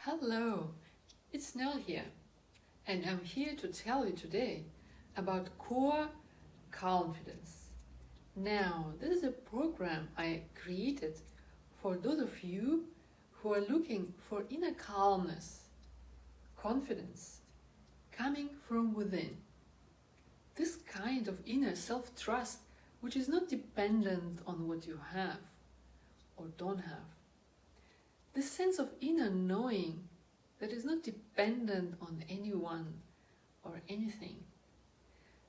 Hello, it's Nell here, and I'm here to tell you today about Core Calmfidence. Now, this is a program I created for those of you who are looking for inner calmness, confidence, coming from within. This kind of inner self-trust which is not dependent on what you have or don't have. This sense of inner knowing that is not dependent on anyone or anything.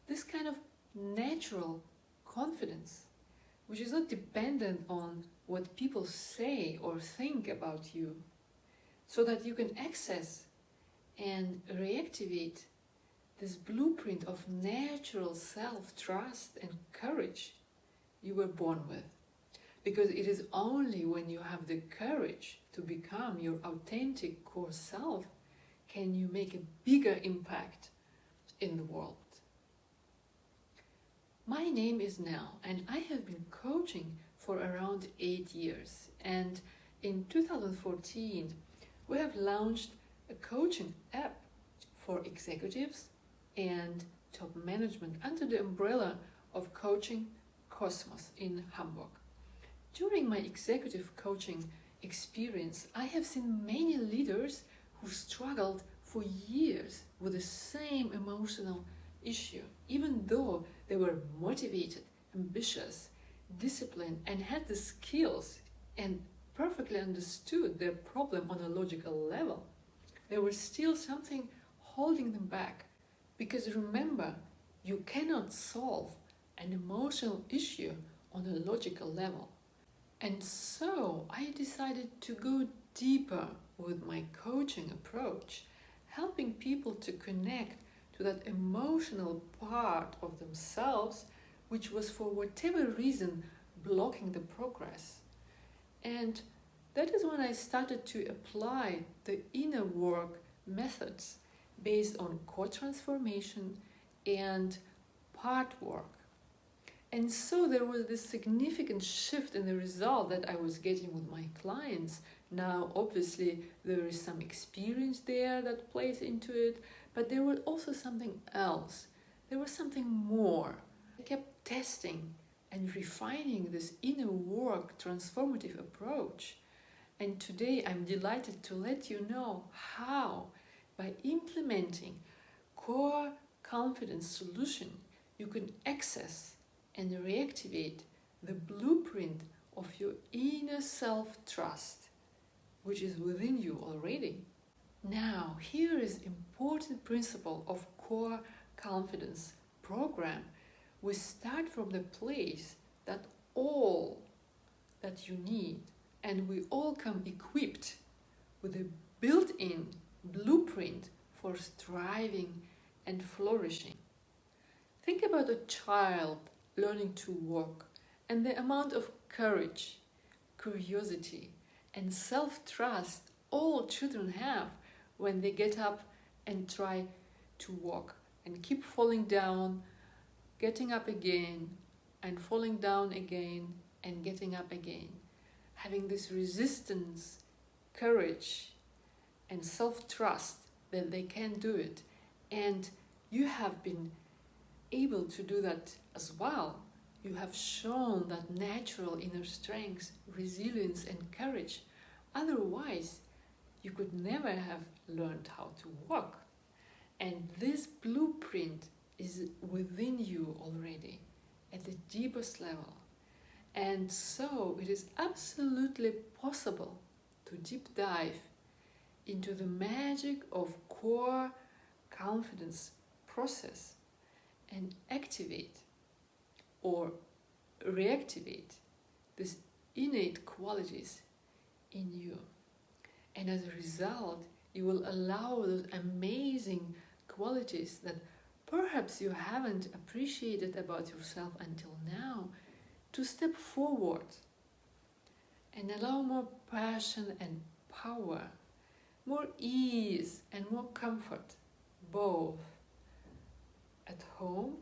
This kind of natural confidence, which is not dependent on what people say or think about you, so that you can access and reactivate this blueprint of natural self-trust and courage you were born with. Because it is only when you have the courage to become your authentic core self can you make a bigger impact in the world. My name is Nell, and I have been coaching for around 8 years. And in 2014, we have launched a coaching app for executives and top management under the umbrella of Coaching Cosmos in Hamburg. During my executive coaching experience, I have seen many leaders who struggled for years with the same emotional issue, even though they were motivated, ambitious, disciplined, and had the skills and perfectly understood their problem on a logical level. There was still something holding them back, because remember, you cannot solve an emotional issue on a logical level. And so I decided to go deeper with my coaching approach, helping people to connect to that emotional part of themselves which was for whatever reason blocking the progress. And that is when I started to apply the inner work methods based on core transformation and part work. And so there was this significant shift in the result that I was getting with my clients. Now, obviously, there is some experience there that plays into it, but there was also something else. There was something more. I kept testing and refining this inner work transformative approach. And today I'm delighted to let you know how, by implementing Core Calmfidence solution, you can access and reactivate the blueprint of your inner self-trust, which is within you already. Now, here is important principle of Core Calmfidence program. We start from the place that all that you need, and we all come equipped with a built-in blueprint for striving and flourishing. Think about a child learning to walk, and the amount of courage, curiosity, and self-trust all children have when they get up and try to walk and keep falling down, getting up again, and falling down again, and getting up again. Having this resistance, courage, and self-trust that they can do it. And you have been able to do that as well. You have shown that natural inner strength, resilience, and courage. Otherwise, you could never have learned how to walk. And this blueprint is within you already at the deepest level. And so it is absolutely possible to deep dive into the magic of Core Calmfidence process and activate or reactivate these innate qualities in you. And as a result, you will allow those amazing qualities that perhaps you haven't appreciated about yourself until now to step forward and allow more passion and power, more ease and more comfort, both at home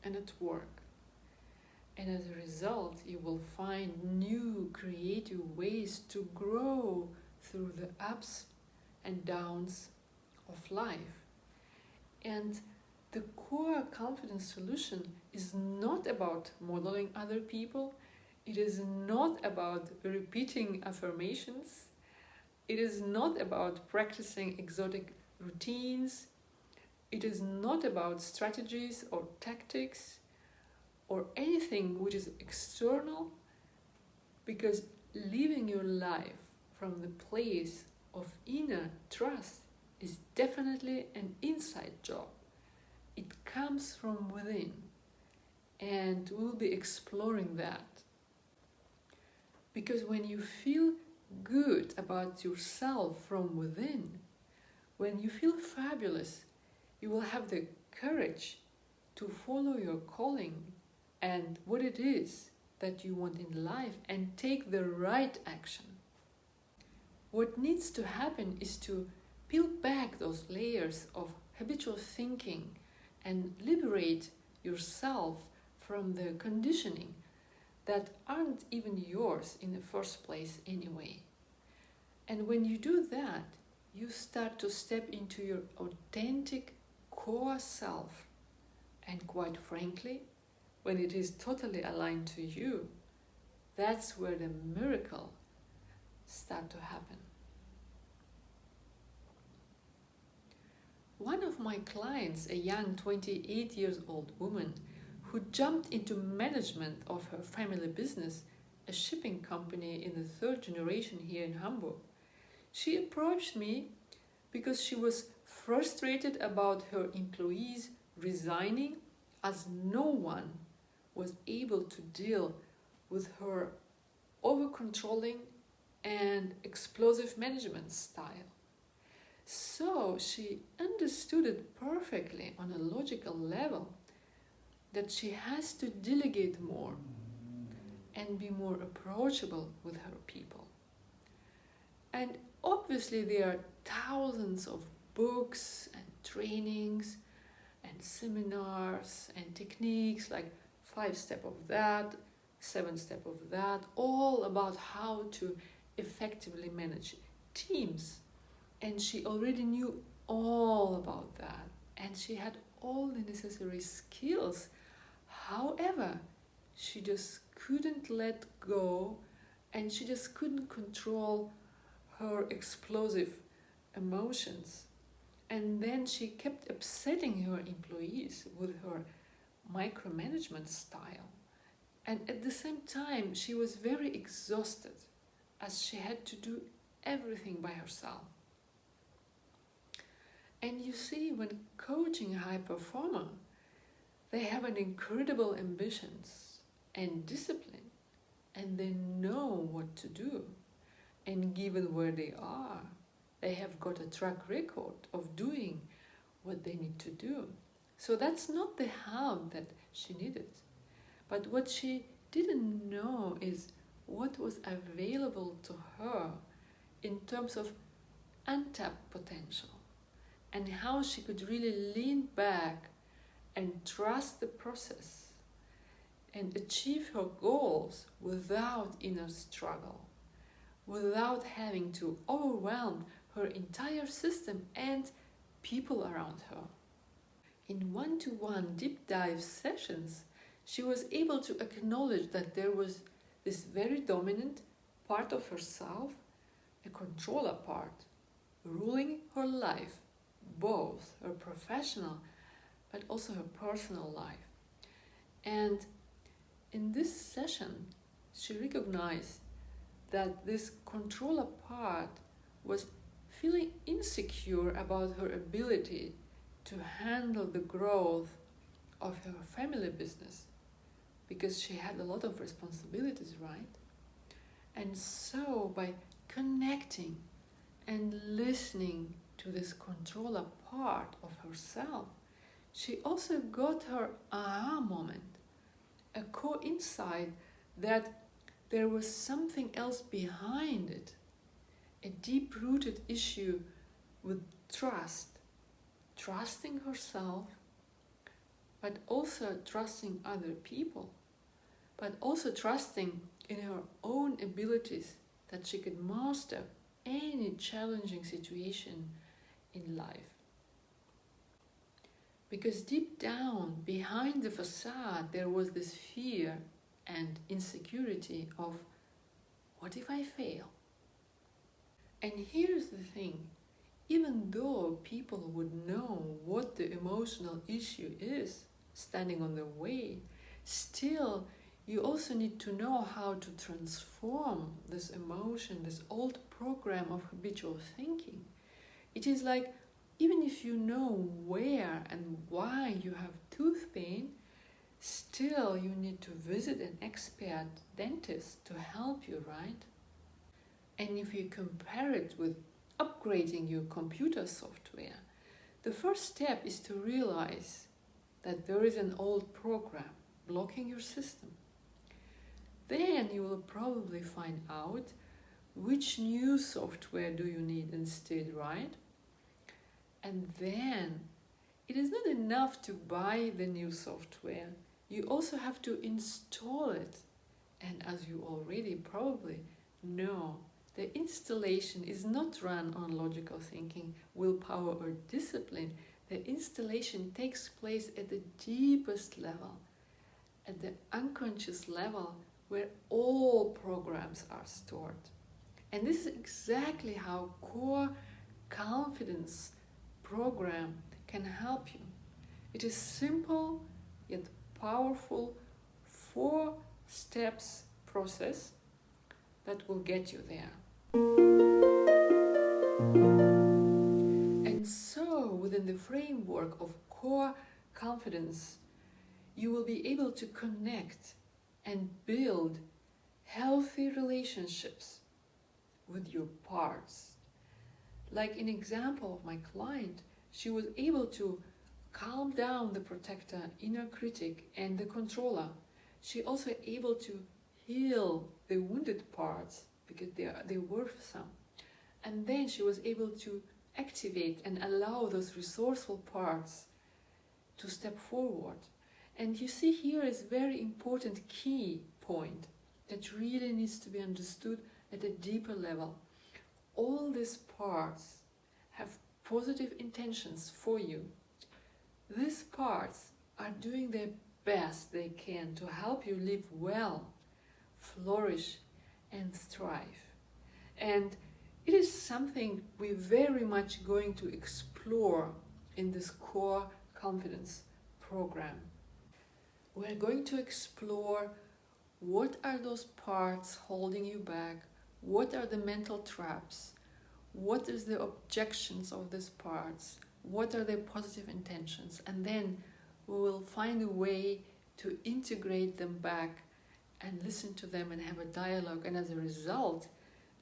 and at work. And as a result, you will find new creative ways to grow through the ups and downs of life. And the core confidence solution is not about modeling other people. It is not about repeating affirmations. It is not about practicing exotic routines. It is not about strategies or tactics or anything which is external, because living your life from the place of inner trust is definitely an inside job. It comes from within, and we'll be exploring that. Because when you feel good about yourself from within, when you feel fabulous, you will have the courage to follow your calling and what it is that you want in life and take the right action. What needs to happen is to peel back those layers of habitual thinking and liberate yourself from the conditioning that aren't even yours in the first place anyway. And when you do that, you start to step into your authentic core self. And quite frankly, when it is totally aligned to you, that's where the miracle starts to happen. One of my clients, a young 28 years old woman who jumped into management of her family business, a shipping company in the third generation here in Hamburg, she approached me because she was frustrated about her employees resigning, as no one was able to deal with her over-controlling and explosive management style. So she understood it perfectly on a logical level that she has to delegate more and be more approachable with her people. And obviously there are thousands of books and trainings and seminars and techniques like 5-step of that, 7-step of that, all about how to effectively manage teams. And she already knew all about that, and she had all the necessary skills. However, she just couldn't let go, and she just couldn't control her explosive emotions. And then she kept upsetting her employees with her micromanagement style. And at the same time, she was very exhausted as she had to do everything by herself. And you see, when coaching a high performer, they have an incredible ambitions and discipline, and they know what to do. And given where they are, they have got a track record of doing what they need to do. So that's not the help that she needed. But what she didn't know is what was available to her in terms of untapped potential, and how she could really lean back and trust the process and achieve her goals without inner struggle, without having to overwhelm her entire system and people around her. In one-to-one deep dive sessions, she was able to acknowledge that there was this very dominant part of herself, a controller part, ruling her life, both her professional but also her personal life. And in this session, she recognized that this controller part was feeling insecure about her ability to handle the growth of her family business, because she had a lot of responsibilities, right? And so by connecting and listening to this controller part of herself, she also got her aha moment, a core insight that there was something else behind it, a deep-rooted issue with trust, trusting herself, but also trusting other people, but also trusting in her own abilities that she could master any challenging situation in life. Because deep down, behind the facade, there was this fear and insecurity of, what if I fail? And here's the thing, even though people would know what the emotional issue is standing on the way, still you also need to know how to transform this emotion, this old program of habitual thinking. It is like, even if you know where and why you have tooth pain, still you need to visit an expert dentist to help you, right? And if you compare it with upgrading your computer software, the first step is to realize that there is an old program blocking your system. Then you will probably find out which new software do you need instead, right? And then it is not enough to buy the new software. You also have to install it. And as you already probably know, the installation is not run on logical thinking, willpower, or discipline. The installation takes place at the deepest level, at the unconscious level where all programs are stored. And this is exactly how Core Calmfidence program can help you. It is simple yet powerful 4 steps process that will get you there. And so within the framework of Core Calmfidence, you will be able to connect and build healthy relationships with your parts. Like in example of my client, she was able to calm down the protector, inner critic, and the controller. She also able to heal the wounded parts because they were some. And then she was able to activate and allow those resourceful parts to step forward. And you see here is very important key point that really needs to be understood at a deeper level. All these parts have positive intentions for you. These parts are doing their best they can to help you live well, flourish, and thrive. And it is something we're very much going to explore in this Core Calmfidence program. We're going to explore what are those parts holding you back, what are the mental traps, what is the objections of these parts, what are their positive intentions, and then we will find a way to integrate them back and listen to them and have a dialogue. And as a result,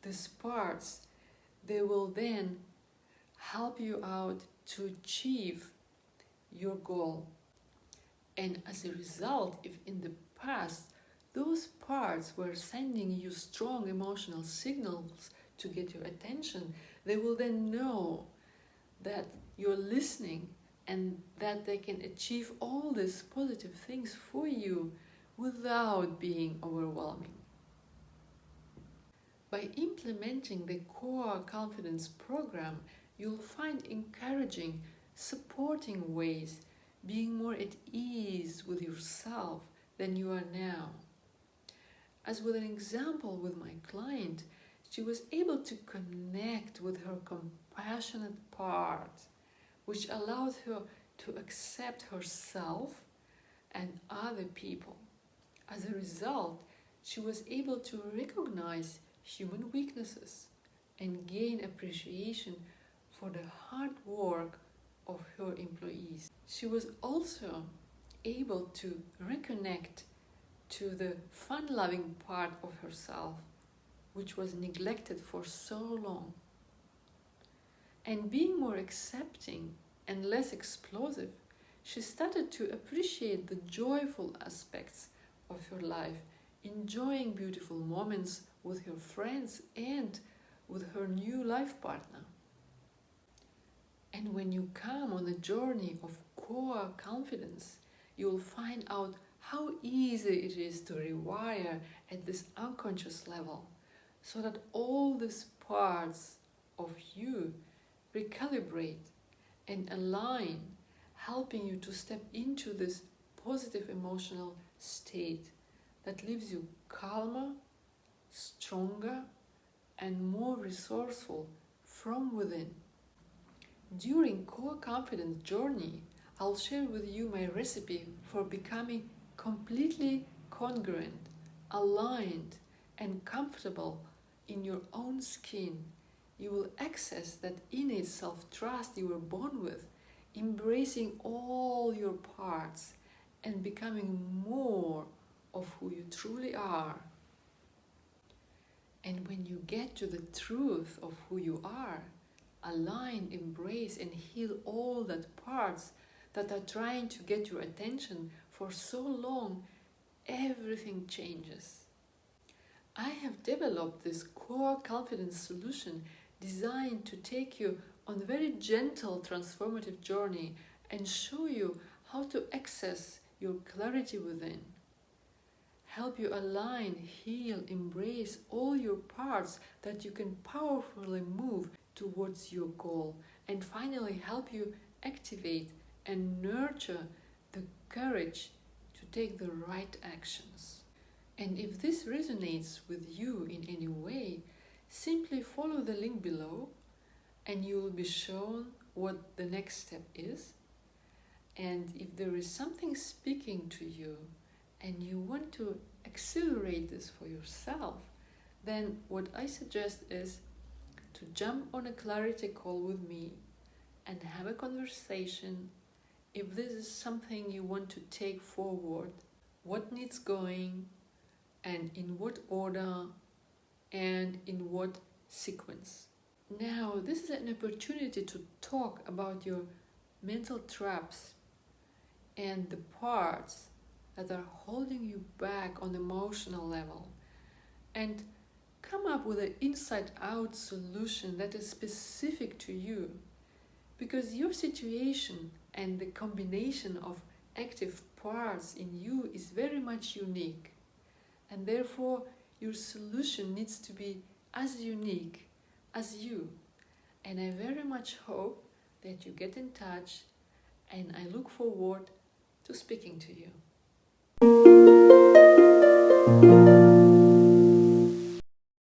these parts, they will then help you out to achieve your goal. And as a result, if in the past those parts were sending you strong emotional signals to get your attention, they will then know that you're listening and that they can achieve all these positive things for you without being overwhelming. By implementing the Core Calmfidence program, you'll find encouraging, supporting ways, being more at ease with yourself than you are now. As with an example with my client, she was able to connect with her compassionate part, which allowed her to accept herself and other people. As a result, she was able to recognize human weaknesses and gain appreciation for the hard work of her employees. She was also able to reconnect to the fun-loving part of herself, which was neglected for so long. And being more accepting and less explosive, she started to appreciate the joyful aspects of her life, enjoying beautiful moments with her friends and with her new life partner. And when you come on a journey of Core Calmfidence, you will find out how easy it is to rewire at this unconscious level, so that all these parts of you recalibrate and align, helping you to step into this positive emotional state that leaves you calmer, stronger, and more resourceful from within. During Core Confidence journey, I'll share with you my recipe for becoming completely congruent, aligned, and comfortable in your own skin. You will access that innate self-trust you were born with, embracing all your parts and becoming more of who you truly are. And when you get to the truth of who you are, align, embrace, and heal all that parts that are trying to get your attention for so long, everything changes. I have developed this Core Calmfidence solution designed to take you on a very gentle transformative journey and show you how to access your clarity within. Help you align, heal, embrace all your parts that you can powerfully move towards your goal, and finally help you activate and nurture the courage to take the right actions. And if this resonates with you in any way, simply follow the link below and you will be shown what the next step is. And if there is something speaking to you and you want to accelerate this for yourself, then what I suggest is to jump on a clarity call with me and have a conversation. If this is something you want to take forward, what needs going, and in what order, and in what sequence. Now, this is an opportunity to talk about your mental traps and the parts that are holding you back on emotional level, and come up with an inside-out solution that is specific to you, because your situation and the combination of active parts in you is very much unique, and therefore your solution needs to be as unique as you. And I very much hope that you get in touch, and I look forward to speaking to you.